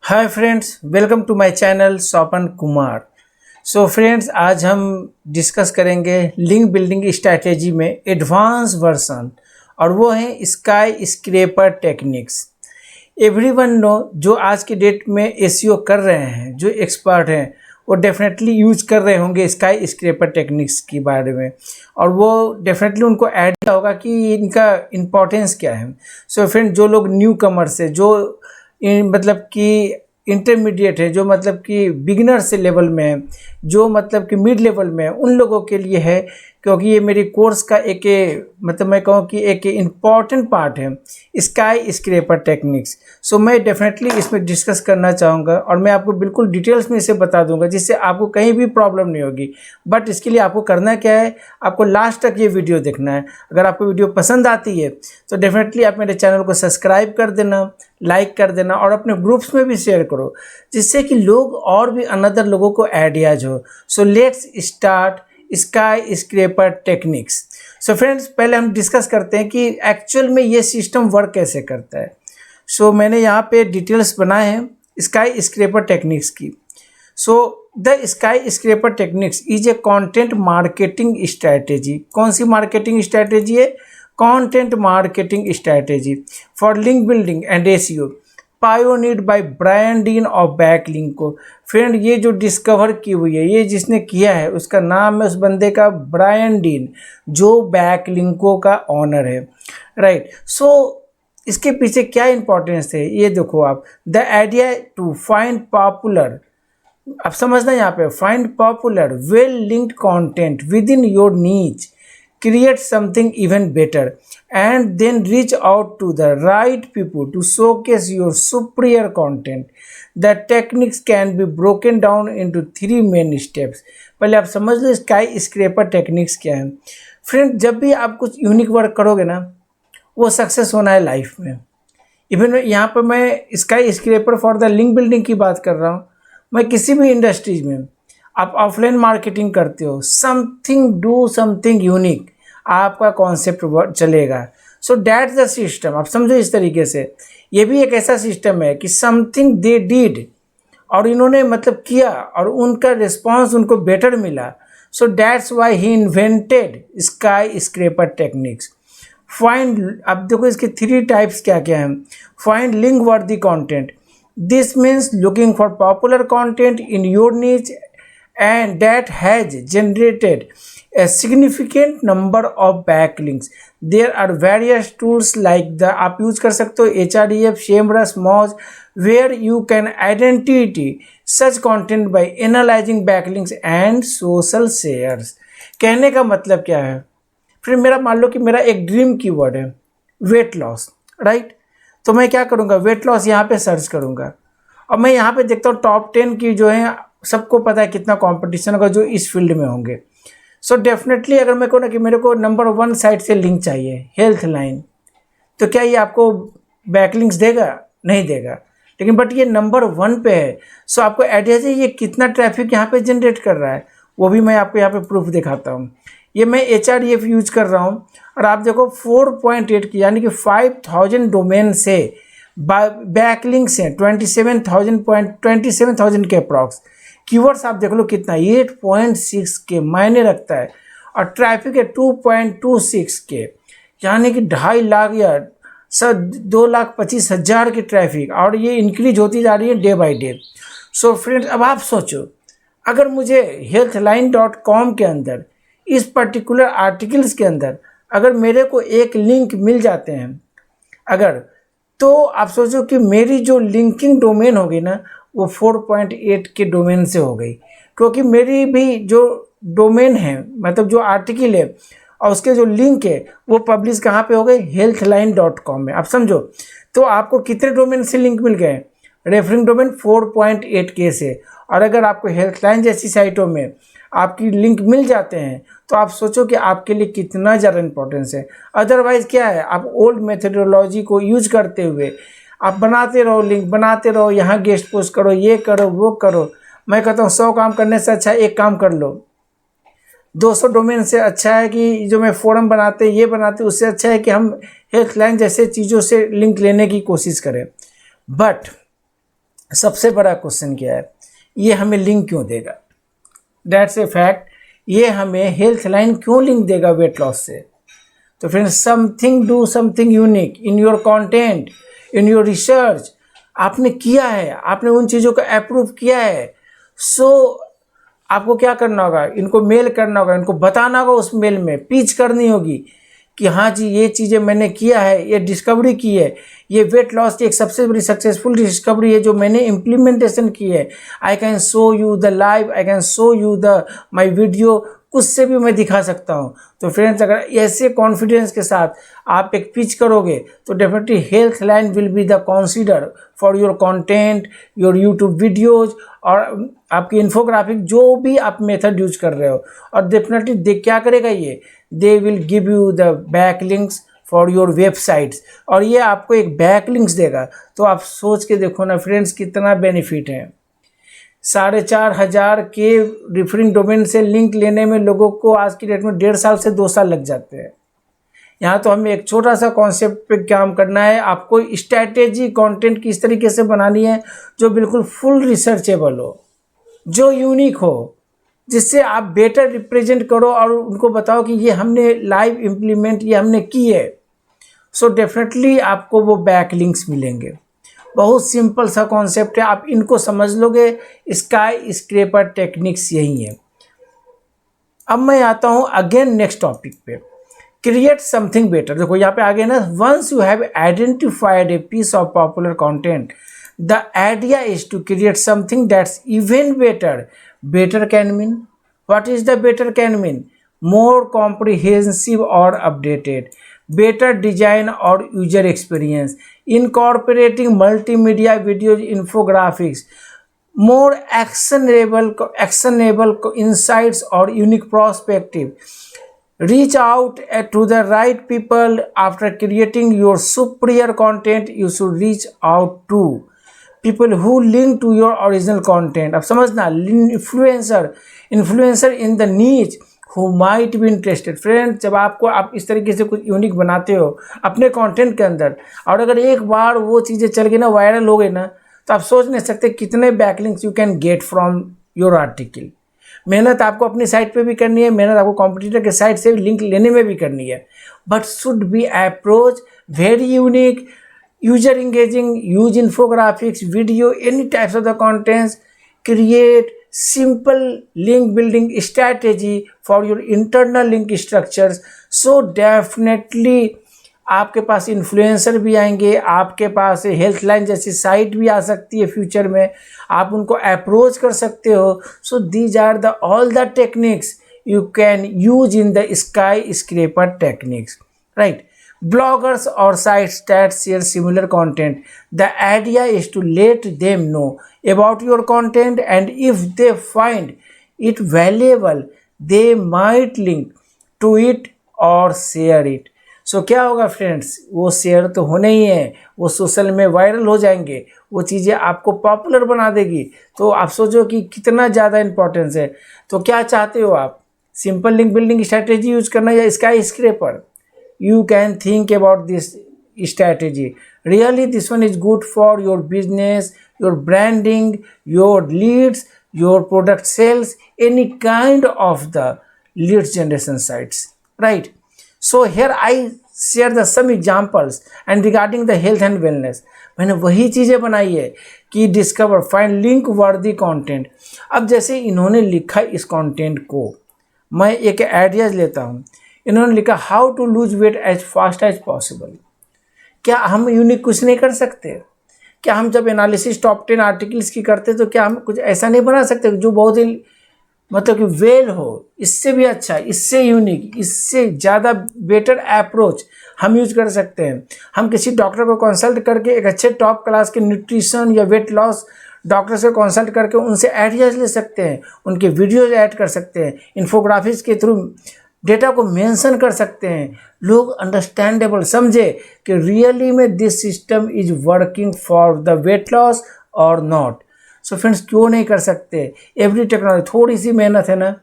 Hi friends, welcome to my channel Swapan Kumar. So friends, आज हम discuss करेंगे लिंक बिल्डिंग स्ट्रैटेजी में एडवांस वर्जन, और वो है skyscraper techniques. Everyone know, जो आज के डेट में एसईओ कर रहे हैं, जो एक्सपर्ट हैं, वो डेफिनेटली यूज कर रहे होंगे स्काई स्क्रैपर टेक्निक्स के बारे में, और वो डेफिनेटली उनको आइडिया होगा कि इनका इम्पोर्टेंस क्या है। सो फ्रेंड, जो लोग न्यू कमर्स है, जो मतलब कि इंटरमीडिएट है, जो मतलब कि बिगिनर से लेवल में है, जो मतलब कि मिड लेवल में है, उन लोगों के लिए है, क्योंकि ये मेरी कोर्स का एक मतलब मैं कहूँ कि एक इम्पॉर्टेंट पार्ट है स्काई स्क्रैपर टेक्निक्स। सो मैं डेफिनेटली इसमें डिस्कस करना चाहूँगा, और मैं आपको बिल्कुल डिटेल्स में इसे बता दूंगा, जिससे आपको कहीं भी प्रॉब्लम नहीं होगी। बट इसके लिए आपको करना क्या है, आपको लास्ट तक ये वीडियो देखना है। अगर आपको वीडियो पसंद आती है तो डेफिनेटली आप मेरे चैनल को सब्सक्राइब कर देना, लाइक कर देना, और अपने ग्रुप्स में भी शेयर करो, जिससे कि लोग और भी अनदर लोगों को आइडियाज हो। So let's start sky scraper techniques. So friends, पहले हम डिस्कस करते हैं कि एक्चुअल में ये सिस्टम वर्क कैसे करता है। सो मैंने यहाँ पे डिटेल्स बनाए हैं स्काई स्क्रैपर टेक्निक्स की। So the skyscraper techniques is a content marketing strategy. कौन सी मार्केटिंग स्ट्रैटेजी है? Content marketing strategy for link building and SEO, pioneered by Brian Dean of Backlinko. Friend, ये जो discover की हुई है, ये जिसने किया है, उसका नाम है उस बंदे का ब्रायन डीन, जो बैकलिंको का ऑनर है। राइट। सो इसके पीछे क्या इंपॉर्टेंस है ये देखो आप। The idea to find popular, अब समझना यहाँ पे, find popular well linked content within your niche, create something even better, and then reach out to the right people to showcase your superior content. The techniques can be broken down into 3 main steps. पहले आप समझ लो sky scraper techniques क्या है। Friend, जब भी आप कुछ unique work करोगे ना, वो सक्सेस होना है लाइफ में। इवन यहाँ पर मैं sky scraper for the link building की बात कर रहा हूँ। मैं किसी भी इंडस्ट्रीज में, आप ऑफलाइन मार्केटिंग करते हो, समथिंग डू समथिंग यूनिक, आपका कॉन्सेप्ट चलेगा। सो डैट द सिस्टम, आप समझो इस तरीके से। ये भी एक ऐसा सिस्टम है कि समथिंग दे डिड, और इन्होंने मतलब किया, और उनका रिस्पॉन्स उनको बेटर मिला। सो that's why he invented sky scraper techniques. Find, अब देखो इसके 3 टाइप्स क्या क्या हैं। फाइंड लिंक वर्दी content, this means looking for popular content in your नीच and that has generated a significant number of backlinks. There are various tools like the, आप use कर सकते हो HREF, SEMrush, Moz, where you can identify such content by analyzing backlinks and social shares. कहने का मतलब क्या है? फिर मेरा मान लो कि मेरा एक ड्रीम कीवर्ड है वेट लॉस, राइट? तो मैं क्या करूँगा, वेट लॉस यहाँ पे सर्च करूँगा, और मैं यहाँ पे देखता हूँ टॉप 10 की जो है, सबको पता है कितना कंपटीशन होगा जो इस फील्ड में होंगे। सो डेफिनेटली अगर मैं कहूँ ना कि मेरे को नंबर 1 साइट से लिंक चाहिए, हेल्थ लाइन, तो क्या ये आपको बैकलिंक्स देगा? नहीं देगा। लेकिन बट ये नंबर 1 पे है। सो आपको आइडिया है ये कितना ट्रैफिक यहाँ पे जनरेट कर रहा है, वो भी मैं आपको यहाँ पे प्रूफ दिखाता हूँ। ये मैं HREF यूज कर रहा हूँ, और आप देखो 4.8 की, यानी कि 5000 डोमेन से बैकलिंक्स हैं 27,000 के अप्रॉक्स। कीवर्ड्स आप देख लो कितना, 8.6 के मायने रखता है, और ट्रैफिक है 2.26 के, यानी कि 2.5 लाख या 2,25,000 की ट्रैफिक, और ये इंक्रीज होती जा रही है day by day. So friends, अब आप सोचो, अगर मुझे healthline.com के अंदर इस पर्टिकुलर आर्टिकल्स के अंदर अगर मेरे को एक लिंक मिल जाते हैं अगर, तो आप सोचो कि मेरी जो लिंकिंग डोमेन होगी ना, वो 4.8 के डोमेन से हो गई, क्योंकि मेरी भी जो डोमेन है, मतलब जो आर्टिकल है और उसके जो लिंक है, वो पब्लिश कहाँ पे हो गए? healthline.com में। आप समझो, तो आपको कितने डोमेन से लिंक मिल गए? रेफरिंग डोमेन 4.8 के से। और अगर आपको हेल्थलाइन जैसी साइटों में आपकी लिंक मिल जाते हैं, तो आप सोचो कि आपके लिए कितना ज़्यादा इंपॉर्टेंस है। अदरवाइज़ क्या है, आप ओल्ड मेथडोलॉजी को यूज करते हुए आप बनाते रहो, लिंक बनाते रहो, यहाँ गेस्ट पोस्ट करो, ये करो, वो करो। मैं कहता हूँ 100 काम करने से अच्छा है एक काम कर लो। 200 डोमेन से अच्छा है कि जो मैं फोरम बनाते ये बनाते, उससे अच्छा है कि हम हेल्थलाइन जैसे चीज़ों से लिंक लेने की कोशिश करें। बट सबसे बड़ा क्वेश्चन क्या है, ये हमें लिंक क्यों देगा? That's a fact. ये हमें हेल्थ लाइन क्यों लिंक देगा वेट लॉस से? तो friends, something do something unique in your content, in your research. आपने किया है, आपने उन चीज़ों को अप्रूव किया है, सो आपको क्या करना होगा, इनको मेल करना होगा, इनको बताना होगा, उस मेल में पिच करनी होगी कि हाँ जी ये चीज़ें मैंने किया है, ये डिस्कवरी की है, ये वेट लॉस की एक सबसे बड़ी सक्सेसफुल डिस्कवरी है जो मैंने इम्प्लीमेंटेशन की है। I can show you the live, I can show you the my video, कुछ से भी मैं दिखा सकता हूँ। तो फ्रेंड्स, अगर ऐसे कॉन्फिडेंस के साथ आप एक पिच करोगे तो definitely health line will be the consider for your content, your YouTube videos और आपकी इन्फोग्राफिक जो भी आप मेथड यूज कर रहे हो। और डेफिनेटली दे क्या करेगा ये, they will give you the back links for your websites, और ये आपको एक बैक लिंक्स देगा। तो आप सोच के देखो ना फ्रेंड्स, कितना बेनिफिट है। 4,500 के रिफरिंग डोमेन से लिंक लेने में लोगों को आज की डेट में 1.5 साल से 2 साल लग जाते हैं। यहाँ तो हमें एक छोटा सा कॉन्सेप्ट पे काम करना है। आपको स्ट्रैटेजी कंटेंट किस तरीके से बनानी है जो बिल्कुल फुल रिसर्चेबल हो, जो यूनिक हो, जिससे आप बेटर रिप्रेजेंट करो और उनको बताओ कि ये हमने लाइव इम्प्लीमेंट, ये हमने की है। सो डेफिनेटली आपको वो बैक लिंक्स मिलेंगे। बहुत सिंपल सा कॉन्सेप्ट है, आप इनको समझ लोगे। स्काई स्क्रैपर टेक्निक्स यही है। अब मैं आता हूँ अगेन नेक्स्ट टॉपिक पे, क्रिएट समथिंग बेटर। देखो यहाँ पे आगे ना, once you have identified a piece of popular content, the idea is to create something that's even better. Better can mean, what is the better can mean? More comprehensive और updated, better design or user experience, incorporating multimedia videos, infographics, more actionable insights or unique perspective. Reach out to the right people. After creating your superior content, you should reach out to people who link to your original content. अब समझना, influencer in the niche who might be interested. Friends, जब आप इस तरीके से कुछ unique बनाते हो अपने कंटेंट के अंदर, और अगर एक बार वो चीज़ें चल गई ना, वायरल हो गई ना, तो आप सोच नहीं सकते कितने backlinks you can get from your article. मेहनत आपको अपनी साइट पे भी करनी है, मेहनत आपको कॉम्पिटिटर के साइट से भी लिंक लेने में भी करनी है, but should be approach very unique, user engaging, use infographics, video, any types of the contents, create simple link building strategy for your internal link structures. So definitely आपके पास influencer भी आएंगे, आपके पास हेल्थ लाइन जैसी site भी आ सकती है future में, आप उनको अप्रोच कर सकते हो। So these are the all the techniques you can use in the skyscraper techniques, right? Bloggers or sites that share similar content, the idea is to let them know about your content, and if they find it valuable, they might link to it or share it. So क्या होगा friends, वो share तो होने ही है, वो social में viral हो जाएंगे, वो चीज़ें आपको पॉपुलर बना देगी। तो आप सोचो कि कितना ज़्यादा इंपॉर्टेंस है। तो क्या चाहते हो आप, simple link building strategy use करना या sky scraper? You can think about this strategy. Really, this one is good for your business, your branding, your leads, your product sales, any kind of the leads generation sites, right? So here I share the some examples and regarding the health and wellness, मैंने वही चीज़ें बनाई है कि discover, find link वर्दी content. अब जैसे इन्होंने लिखा इस कंटेंट को, मैं एक आइडियाज़ लेता हूँ। इन्होंने लिखा how to lose weight as fast as possible. क्या हम यूनिक कुछ नहीं कर सकते? क्या हम जब एनालिसिस टॉप 10 आर्टिकल्स की करते तो क्या हम कुछ ऐसा नहीं बना सकते जो बहुत ही मतलब कि वेल हो, इससे भी अच्छा, इससे यूनिक, इससे ज़्यादा बेटर अप्रोच हम यूज कर सकते हैं। हम किसी डॉक्टर को कंसल्ट करके एक अच्छे टॉप क्लास के न्यूट्रिशन या वेट लॉस डॉक्टर से कंसल्ट करके उनसे आइडियाज़ ले सकते हैं, उनके वीडियोज ऐड कर सकते हैं, इन्फोग्राफिक्स के थ्रू डेटा को मेंशन कर सकते हैं, लोग अंडरस्टैंडेबल समझे कि रियली में this system is working for the weight loss और नॉट। सो फ्रेंड्स, क्यों नहीं कर सकते? एवरी टेक्नोलॉजी, थोड़ी सी मेहनत है ना।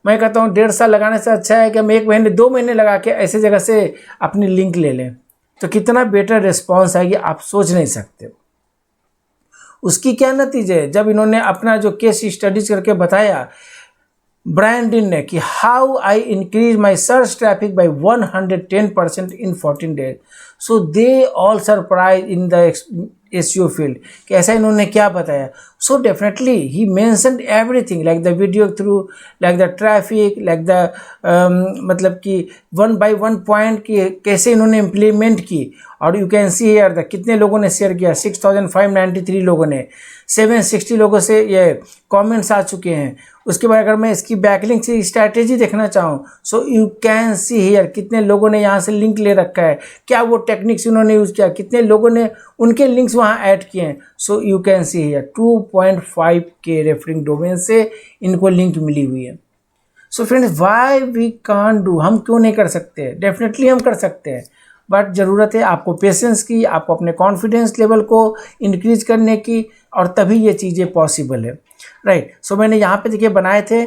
मैं कहता हूँ 1.5 साल लगाने से अच्छा है कि हम 1 महीने 2 महीने लगा के ऐसे जगह से अपनी लिंक ले लें, तो कितना बेटर रिस्पॉन्स आएगी आप सोच नहीं सकते। उसकी क्या नतीजे है, जब इन्होंने अपना जो केस स्टडीज करके बताया ब्रायन डीन ने कि how I increase my search traffic by 110% in 14 days, so they all surprise in the SEO field कि ऐसा इन्होंने क्या बताया. So definitely he mentioned everything like the video through, like the traffic, like the मतलब कि 1 by 1 point की कैसे इन्होंने इम्प्लीमेंट की. और you can see here the कितने लोगों ने शेयर किया, 6593 लोगों ने, 760 लोगों से ये कमेंट्स आ चुके हैं. उसके बाद अगर मैं इसकी बैकलिंक से स्ट्रैटेजी देखना चाहूँ, so you can see here कितने लोगों ने यहाँ से लिंक ले रखा है, क्या वो टेक्निक्स उन्होंने यूज़ किया, कितने लोगों ने उनके लिंक्स वहाँ ऐड किए हैं. So you can see here 2.5 के रेफरिंग डोमेन से इनको लिंक मिली हुई है. So friends, why we can't do, हम क्यों नहीं कर सकते? डेफिनेटली हम कर सकते हैं, बट ज़रूरत है आपको पेशेंस की, आपको अपने कॉन्फिडेंस लेवल को इंक्रीज करने की, और तभी ये चीज़ें पॉसिबल है. राइट. सो मैंने यहाँ पे देखिए बनाए थे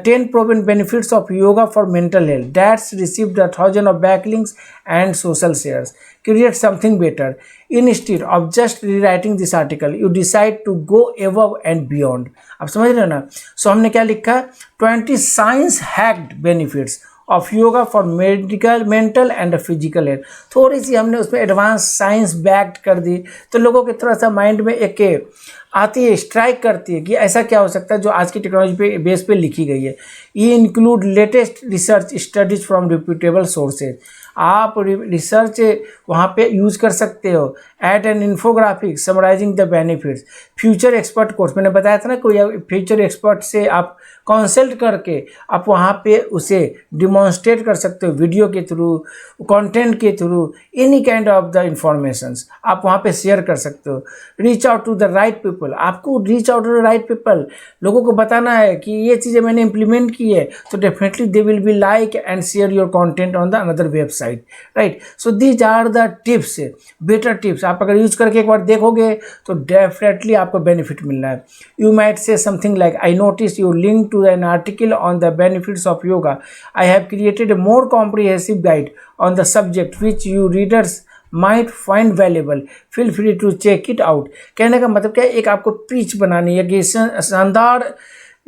10 proven benefits of yoga for mental health that's received 1000 of backlinks and social shares. Create something better. Instead of just rewriting this article you decide to go above and beyond. आप समझ रहे हो ना? सो हमने क्या लिखा, 20 science hacked benefits of yoga for medical, mental and physical health. थोड़ी सी हमने उसमें एडवांस साइंस बैक्ड कर दी, तो लोगों के थोड़ा सा माइंड में एक आती है, स्ट्राइक करती है कि ऐसा क्या हो सकता है जो आज की टेक्नोलॉजी पे बेस पे लिखी गई है. ये include latest research studies from reputable sources. आप रिसर्च वहाँ पे यूज़ कर सकते हो. Add an infographic summarising the benefits. Future expert course, मैंने बताया था ना, कोई फ्यूचर एक्सपर्ट से आप कंसल्ट करके आप वहाँ पे उसे डिमॉन्स्ट्रेट कर सकते हो वीडियो के थ्रू, कंटेंट के through, any kind of the informations आप वहाँ पे शेयर कर सकते हो. Reach out to the right people. आपको reach out to the right people, लोगों को बताना है कि ये चीज़ें मैंने इंप्लीमेंट की है, तो definitely they will be like and share your content on the another website. Right. So these are the tips, better tips. आप अगर यूज करके एक बार देखोगे तो डेफिनेटली आपको बेनिफिट मिलना है. You might say something like, I notice you link to an article on the benefits of yoga. I have created a more comprehensive guide on the subject which you readers might find valuable. Feel free to check it out. कहने का मतलब क्या है, एक आपको pitch बनानी है कि शानदार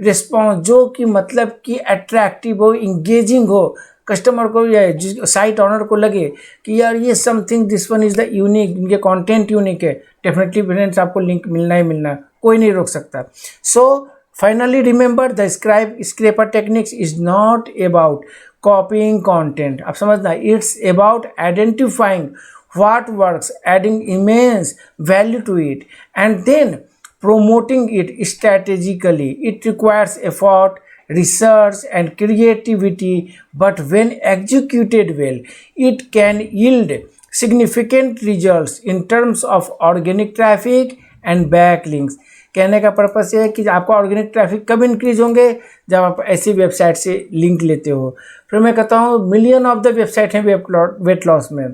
रिस्पॉन्स जो कि मतलब कि अट्रैक्टिव हो, इंगेजिंग हो, कस्टमर को या साइट ऑनर को लगे कि यार ये something, this one is the unique, इनके कंटेंट यूनिक है. डेफिनेटली फ्रेंड्स आपको लिंक मिलना ही मिलना, कोई नहीं रोक सकता. So finally remember, the scraper techniques is not about copying content. आप समझना, it's about identifying what works, adding immense value to it, and then promoting it strategically. It requires effort, research and creativity, but when executed well, it can yield significant results in terms of organic traffic and backlinks. कहने का purpose ये है कि आपका organic traffic कब increase होंगे, जब आप ऐसी वेबसाइट से लिंक लेते हो. फिर मैं कहता हूँ मिलियन ऑफ द वेबसाइट हैं वेट लॉस में,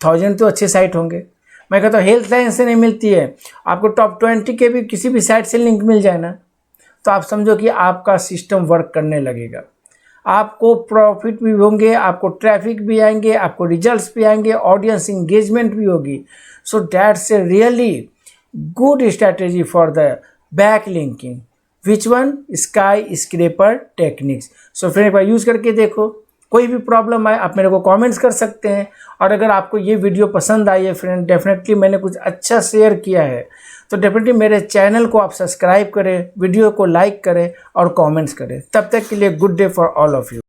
1000 तो अच्छे साइट होंगे. मैं कहता हूँ हेल्थ लाइन से नहीं मिलती है, आपको टॉप 20 के भी किसी भी साइट से लिंक मिल जाए ना, तो आप समझो कि आपका सिस्टम वर्क करने लगेगा. आपको प्रॉफिट भी होंगे, आपको ट्रैफिक भी आएंगे, आपको रिजल्ट्स भी आएंगे, ऑडियंस इंगेजमेंट भी होगी. So that's a really good strategy for the back linking. Which one? Sky scraper techniques. So friend एक बार यूज़ करके देखो. कोई भी प्रॉब्लम आए आप मेरे को कमेंट्स कर सकते हैं. और अगर आपको ये वीडियो पसंद आई है फ्रेंड, डेफिनेटली मैंने कुछ अच्छा शेयर किया है, तो डेफिनेटली मेरे चैनल को आप सब्सक्राइब करें, वीडियो को लाइक करें और कमेंट्स करें. तब तक के लिए good day for all of you.